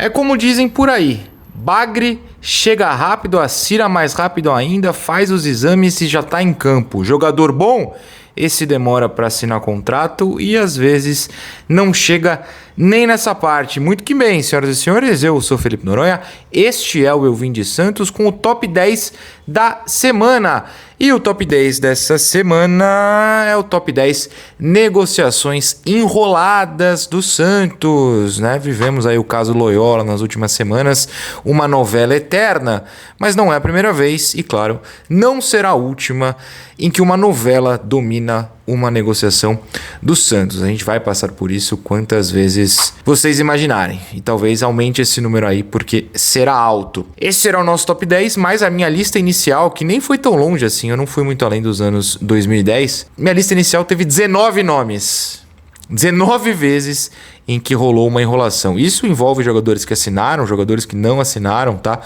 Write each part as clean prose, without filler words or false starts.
É como dizem por aí, bagre chega rápido, acira mais rápido ainda, faz os exames e já tá em campo. Jogador bom, esse demora para assinar contrato e às vezes não chega nem nessa parte. Muito que bem, senhoras e senhores, eu sou Felipe Noronha, este é o Eu Vim de Santos com o top 10 da semana. E o top 10 dessa semana é o top 10 negociações enroladas do Santos, né? Vivemos aí o caso Loyola nas últimas semanas, uma novela eterna, mas não é a primeira vez e, claro, não será a última em que uma novela domina uma negociação do Santos. A gente vai passar por isso quantas vezes vocês imaginarem. E talvez aumente esse número aí, porque será alto. Esse será o nosso top 10, mas a minha lista inicial, que nem foi tão longe assim, eu não fui muito além dos anos 2010. Minha lista inicial teve 19 nomes. 19 vezes em que rolou uma enrolação. Isso envolve jogadores que assinaram, jogadores que não assinaram, tá?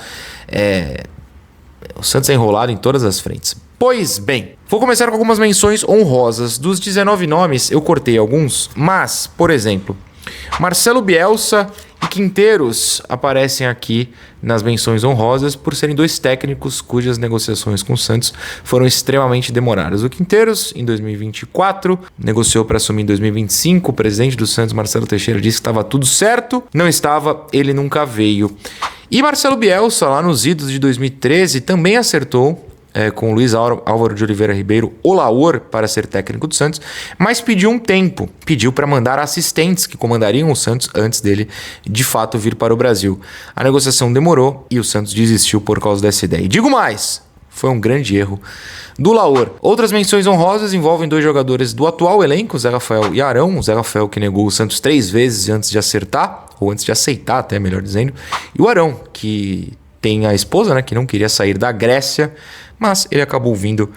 O Santos é enrolado em todas as frentes. Pois bem, vou começar com algumas menções honrosas. Dos 19 nomes, eu cortei alguns, mas, por exemplo, Marcelo Bielsa e Quinteiros aparecem aqui nas menções honrosas por serem dois técnicos cujas negociações com o Santos foram extremamente demoradas. O Quinteiros, em 2024, negociou para assumir em 2025. O presidente do Santos, Marcelo Teixeira, disse que estava tudo certo. Não estava, ele nunca veio. E Marcelo Bielsa, lá nos idos de 2013, também acertou com o Luiz Álvaro de Oliveira Ribeiro, o Laor, para ser técnico do Santos, mas pediu um tempo, pediu para mandar assistentes que comandariam o Santos antes dele, de fato, vir para o Brasil. A negociação demorou e o Santos desistiu por causa dessa ideia. E digo mais, foi um grande erro do Laor. Outras menções honrosas envolvem dois jogadores do atual elenco, Zé Rafael e Arão. O Zé Rafael que negou o Santos 3 vezes antes de acertar, ou antes de aceitar até, melhor dizendo, e o Arão, que tem a esposa, né, que não queria sair da Grécia, mas ele acabou vindo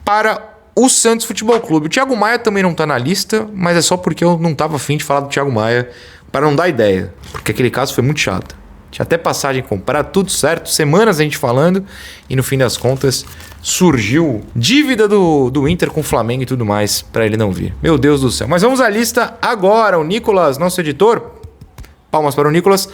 para o Santos Futebol Clube. O Thiago Maia também não está na lista, mas é só porque eu não estava afim de falar do Thiago Maia para não dar ideia, porque aquele caso foi muito chato. Tinha até passagem comprada, tudo certo, semanas a gente falando, e no fim das contas surgiu dívida do Inter com o Flamengo e tudo mais para ele não vir. Meu Deus do céu. Mas vamos à lista agora. O Nicolas, nosso editor, palmas para o Nicolas,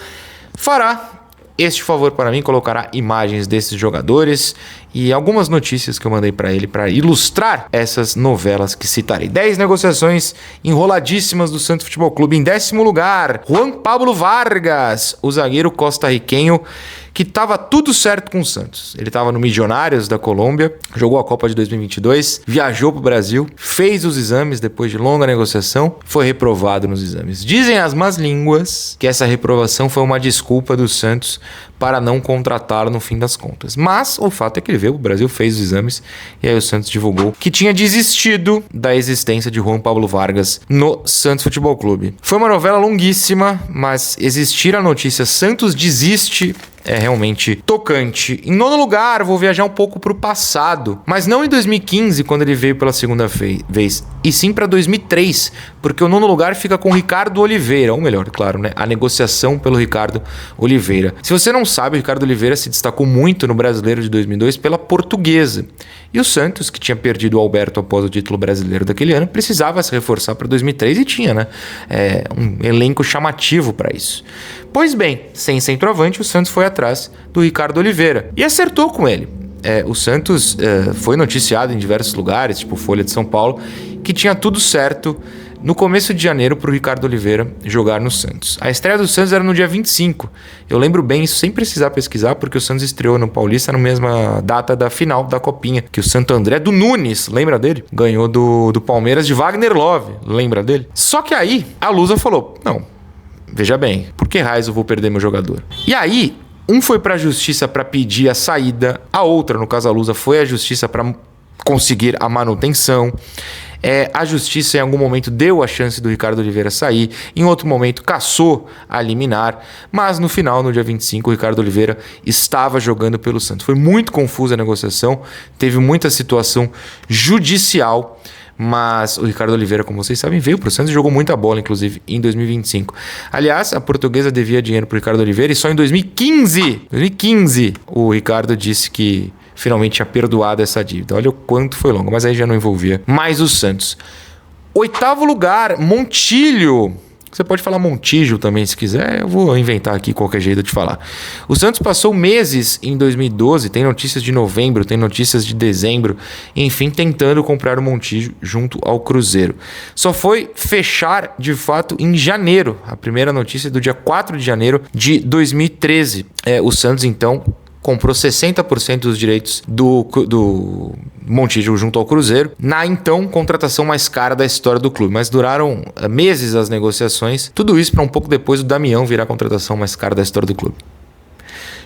fará este favor para mim, colocará imagens desses jogadores e algumas notícias que eu mandei para ele para ilustrar essas novelas que citarei. 10 negociações enroladíssimas do Santos Futebol Clube. Em 10º lugar, Juan Pablo Vargas, o zagueiro costarriquenho que estava tudo certo com o Santos. Ele estava no Milionários da Colômbia, jogou a Copa de 2022, viajou para o Brasil, fez os exames depois de longa negociação, foi reprovado nos exames. Dizem as más línguas que essa reprovação foi uma desculpa do Santos para não contratá-lo no fim das contas. Mas o fato é que ele veio para o Brasil, fez os exames e aí o Santos divulgou que tinha desistido da existência de Juan Pablo Vargas no Santos Futebol Clube. Foi uma novela longuíssima, mas existir a notícia Santos desiste é realmente tocante. Em 9º lugar, vou viajar um pouco para o passado, mas não em 2015, quando ele veio pela segunda vez, e sim para 2003, porque o 9º lugar fica com o Ricardo Oliveira, ou melhor, claro, né? A negociação pelo Ricardo Oliveira. Se você não sabe, o Ricardo Oliveira se destacou muito no Brasileiro de 2002 pela Portuguesa. E o Santos, que tinha perdido o Alberto após o título brasileiro daquele ano, precisava se reforçar para 2003 e tinha, né? Um elenco chamativo para isso. Pois bem, sem centroavante, o Santos foi atrás do Ricardo Oliveira e acertou com ele. O Santos foi noticiado em diversos lugares, tipo Folha de São Paulo, que tinha tudo certo no começo de janeiro para o Ricardo Oliveira jogar no Santos. A estreia do Santos era no dia 25. Eu lembro bem isso sem precisar pesquisar, porque o Santos estreou no Paulista na mesma data da final da Copinha, que o Santo André do Nunes, lembra dele? Ganhou do Palmeiras de Wagner Love, lembra dele? Só que aí a Lusa falou, não, veja bem, por que raios eu vou perder meu jogador? E aí, um foi para a justiça para pedir a saída, a outra, no caso a Lusa, foi à justiça para conseguir a manutenção. A justiça em algum momento deu a chance do Ricardo Oliveira sair, em outro momento cassou a liminar, mas no final, no dia 25, o Ricardo Oliveira estava jogando pelo Santos. Foi muito confusa a negociação, teve muita situação judicial, mas o Ricardo Oliveira, como vocês sabem, veio para o Santos e jogou muita bola, inclusive, em 2025. Aliás, a Portuguesa devia dinheiro para o Ricardo Oliveira e só em 2015, o Ricardo disse que finalmente tinha perdoado essa dívida. Olha o quanto foi longo, mas aí já não envolvia mais o Santos. 8º lugar, Montilho. Você pode falar Montijo também, se quiser. Eu vou inventar aqui qualquer jeito de falar. O Santos passou meses em 2012. Tem notícias de novembro, tem notícias de dezembro. Enfim, tentando comprar o Montijo junto ao Cruzeiro. Só foi fechar, de fato, em janeiro. A primeira notícia é do dia 4 de janeiro de 2013. O Santos, então, comprou 60% dos direitos do Montijo junto ao Cruzeiro, na então contratação mais cara da história do clube. Mas duraram meses as negociações, tudo isso para um pouco depois o Damião virar a contratação mais cara da história do clube.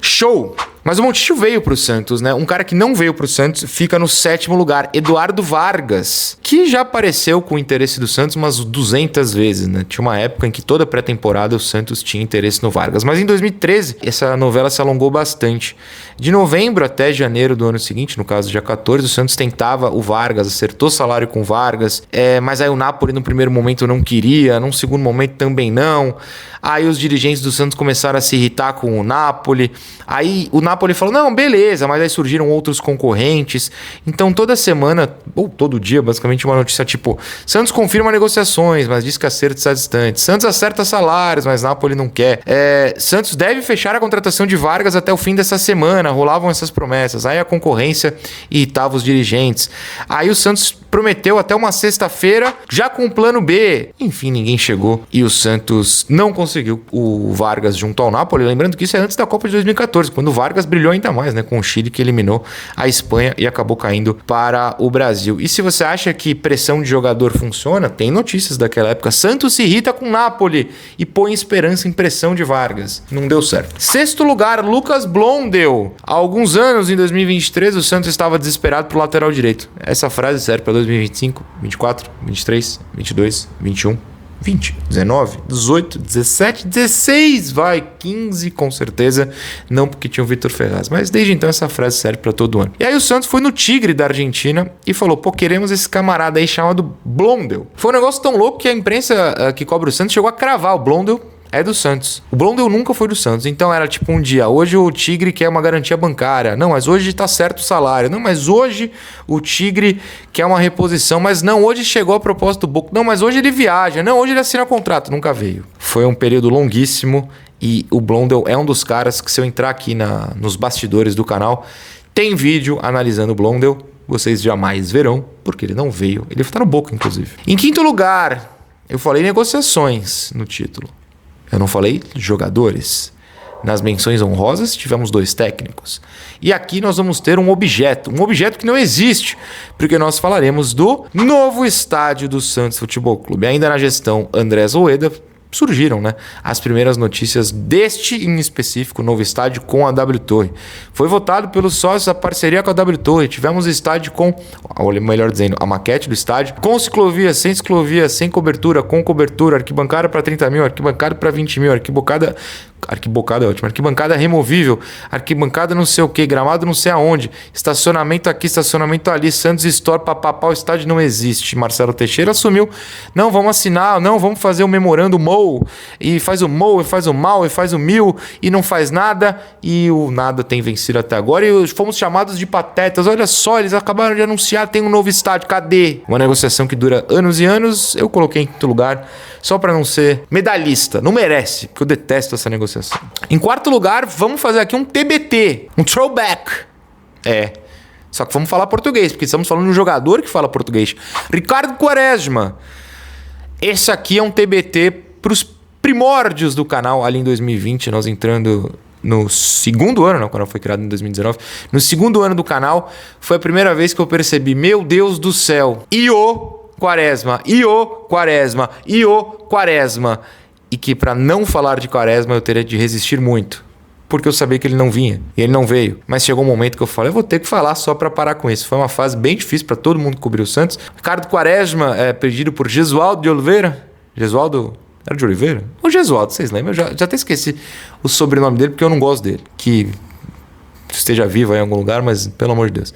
Show! Mas o Montijo veio pro Santos, né? Um cara que não veio pro Santos fica no 7º lugar, Eduardo Vargas, que já apareceu com o interesse do Santos umas 200 vezes, né? Tinha uma época em que toda pré-temporada o Santos tinha interesse no Vargas. Mas em 2013, essa novela se alongou bastante. De novembro até janeiro do ano seguinte, no caso dia 14, o Santos tentava o Vargas, acertou salário com o Vargas, mas aí o Napoli no primeiro momento não queria, num segundo momento também não. Aí os dirigentes do Santos começaram a se irritar com o Napoli. Aí o Napoli falou, não, beleza, mas aí surgiram outros concorrentes. Então toda semana, ou todo dia, basicamente uma notícia tipo, Santos confirma negociações, mas diz que acerto está distante. Santos acerta salários, mas Napoli não quer. Santos deve fechar a contratação de Vargas até o fim dessa semana. Rolavam essas promessas. Aí a concorrência irritava os dirigentes. Aí o Santos prometeu até uma sexta-feira, já com o plano B. Enfim, ninguém chegou. E o Santos não conseguiu o Vargas junto ao Napoli. Lembrando que isso é antes da Copa de 2014, quando o Vargas brilhou ainda mais, né? Com o Chile, que eliminou a Espanha e acabou caindo para o Brasil. E se você acha que pressão de jogador funciona, tem notícias daquela época. Santos se irrita com o Napoli e põe esperança em pressão de Vargas. Não deu certo. 6º lugar, Lucas Blondel. Há alguns anos, em 2023, o Santos estava desesperado pro lateral direito. Essa frase serve para 2025, 24, 23, 22, 21, 20, 19, 18, 17, 16, 15 com certeza, não porque tinha o Vitor Ferraz, mas desde então essa frase serve para todo ano. E aí o Santos foi no Tigre da Argentina e falou, pô, queremos esse camarada aí chamado Blondel. Foi um negócio tão louco que a imprensa que cobre o Santos chegou a cravar o Blondel. É do Santos. O Blondel nunca foi do Santos. Então era tipo um dia, hoje o Tigre quer uma garantia bancária. Não, mas hoje tá certo o salário. Não, mas hoje o Tigre quer uma reposição. Mas não, hoje chegou a proposta do Boca. Não, mas hoje ele viaja. Não, hoje ele assina contrato. Nunca veio. Foi um período longuíssimo e o Blondel é um dos caras que, se eu entrar aqui nos bastidores do canal, tem vídeo analisando o Blondel. Vocês jamais verão, porque ele não veio. Ele tá no Boca, inclusive. Em 5º lugar, eu falei negociações no título. Eu não falei jogadores. Nas menções honrosas tivemos 2 técnicos. E aqui nós vamos ter um objeto que não existe, porque nós falaremos do novo estádio do Santos Futebol Clube. Ainda na gestão Andrés Rueda, surgiram, né, as primeiras notícias deste em específico novo estádio com a W Torre. Foi votado pelos sócios a parceria com a W Torre. Tivemos o estádio com, melhor dizendo, a maquete do estádio, com ciclovia, sem cobertura, com cobertura, arquibancada para 30 mil, arquibancada para 20 mil, arquibancada é ótimo, arquibancada removível, arquibancada não sei o que, gramado não sei aonde, estacionamento aqui, estacionamento ali, Santos Store, papapá, o estádio não existe. Marcelo Teixeira assumiu, não, vamos assinar, não, vamos fazer o memorando MOU, e faz o MOU, e faz o MAU, e faz o MIL, e não faz nada, e o nada tem vencido até agora, e fomos chamados de patetas. Olha só, eles acabaram de anunciar, tem um novo estádio, cadê? Uma negociação que dura anos e anos, eu coloquei em 5º lugar, só para não ser medalhista, não merece, porque eu detesto essa negociação. Em 4º lugar, vamos fazer aqui um TBT, um throwback. Só que vamos falar português, porque estamos falando de um jogador que fala português. Ricardo Quaresma. Esse aqui é um TBT para os primórdios do canal, ali em 2020, nós entrando no 2º ano, não, quando foi criado em 2019, no 2º ano do canal, foi a primeira vez que eu percebi, meu Deus do céu, Quaresma, Quaresma. E que para não falar de Quaresma eu teria de resistir muito. Porque eu sabia que ele não vinha. E ele não veio. Mas chegou um momento que eu falei, eu vou ter que falar só para parar com isso. Foi uma fase bem difícil para todo mundo que cobriu o Santos. Ricardo Quaresma é pedido por Gesualdo de Oliveira. Gesualdo... Era de Oliveira? Ou Gesualdo, vocês lembram? Eu já até esqueci o sobrenome dele porque eu não gosto dele. Que... esteja vivo aí em algum lugar, mas pelo amor de Deus.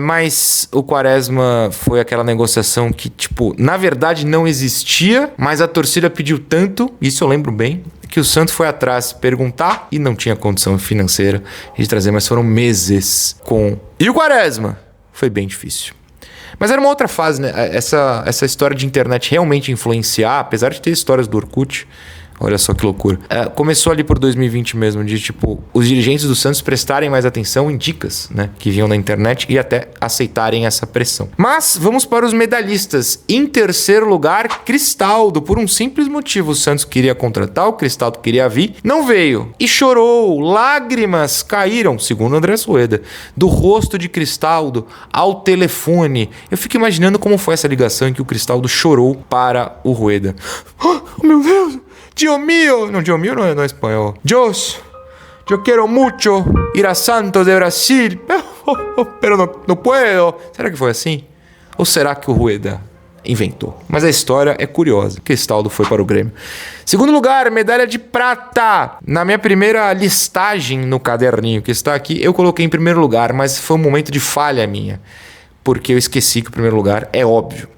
Mas o Quaresma foi aquela negociação que, tipo, na verdade não existia, mas a torcida pediu tanto, isso eu lembro bem, que o Santos foi atrás perguntar e não tinha condição financeira de trazer, mas foram meses com... E o Quaresma? Foi bem difícil. Mas era uma outra fase, né? Essa história de internet realmente influenciar, apesar de ter histórias do Orkut, olha só que loucura. Começou ali por 2020 mesmo, de tipo, os dirigentes do Santos prestarem mais atenção em dicas, né, que vinham na internet e até aceitarem essa pressão. Mas vamos para os medalhistas. Em terceiro lugar, Cristaldo, por um simples motivo. O Santos queria contratar, o Cristaldo queria vir, não veio. E chorou, lágrimas caíram, segundo André Rueda, do rosto de Cristaldo ao telefone. Eu fico imaginando como foi essa ligação em que o Cristaldo chorou para o Rueda. Oh, meu Deus! Dio mío, no, Dio mío no es espanhol. Dios, yo quiero mucho ir a Santos de Brasil, pero no puedo. Será que foi assim? Ou será que o Rueda inventou? Mas a história é curiosa. Cristaldo foi para o Grêmio. Segundo lugar, medalha de prata. Na minha primeira listagem no caderninho que está aqui, eu coloquei em primeiro lugar, mas foi um momento de falha minha, porque eu esqueci que o primeiro lugar é óbvio.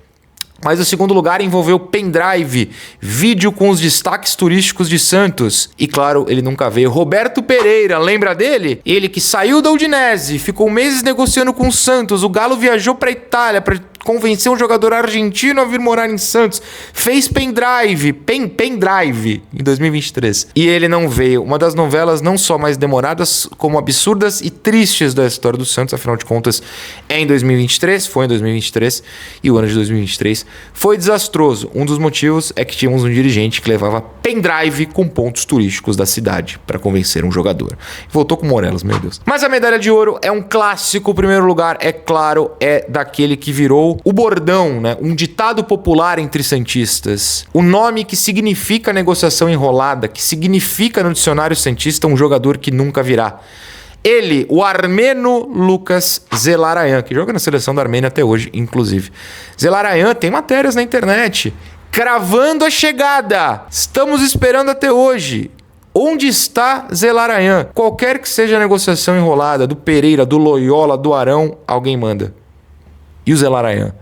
Mas o segundo lugar envolveu pendrive, vídeo com os destaques turísticos de Santos. E claro, ele nunca veio. Roberto Pereira, lembra dele? Ele que saiu da Udinese, ficou meses negociando com o Santos. O Galo viajou para Itália para convencer um jogador argentino a vir morar em Santos. Fez pendrive em 2023. E ele não veio. Uma das novelas não só mais demoradas, como absurdas e tristes da história do Santos. Afinal de contas, é em 2023, foi em 2023. E o ano de 2023 foi desastroso. Um dos motivos é que tínhamos um dirigente que levava pendrive com pontos turísticos da cidade para convencer um jogador. Voltou com Morelos, meu Deus. Mas a medalha de ouro é um clássico. O primeiro lugar, é claro, é daquele que virou o bordão, né? Um ditado popular entre santistas. O nome que significa negociação enrolada, que significa no dicionário santista um jogador que nunca virá. Ele, o armeno Lucas Zelarayan, que joga na seleção da Armênia até hoje, inclusive. Zelarayan tem matérias na internet cravando a chegada. Estamos esperando até hoje. Onde está Zelarayan? Qualquer que seja a negociação enrolada, do Pereira, do Loyola, do Arão, alguém manda. E o Zelarayan?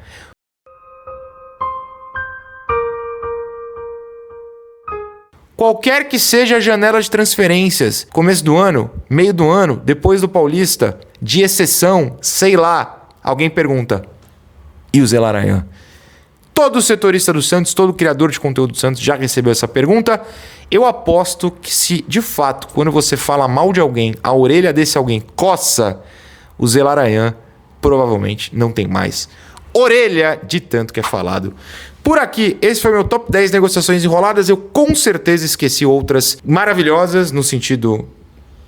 Qualquer que seja a janela de transferências, começo do ano, meio do ano, depois do Paulista, de exceção, sei lá, alguém pergunta. E o Zelarayan? Todo setorista do Santos, todo criador de conteúdo do Santos já recebeu essa pergunta. Eu aposto que se, de fato, quando você fala mal de alguém, a orelha desse alguém coça, o Zelarayan provavelmente não tem mais orelha de tanto que é falado por aqui. Esse foi meu top 10 negociações enroladas. Eu com certeza esqueci outras maravilhosas no sentido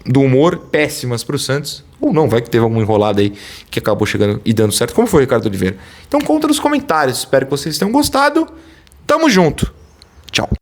do humor, péssimas pro Santos. Ou não, vai que teve alguma enrolada aí que acabou chegando e dando certo, como foi o Ricardo Oliveira. Então conta nos comentários. Espero que vocês tenham gostado. Tamo junto. Tchau.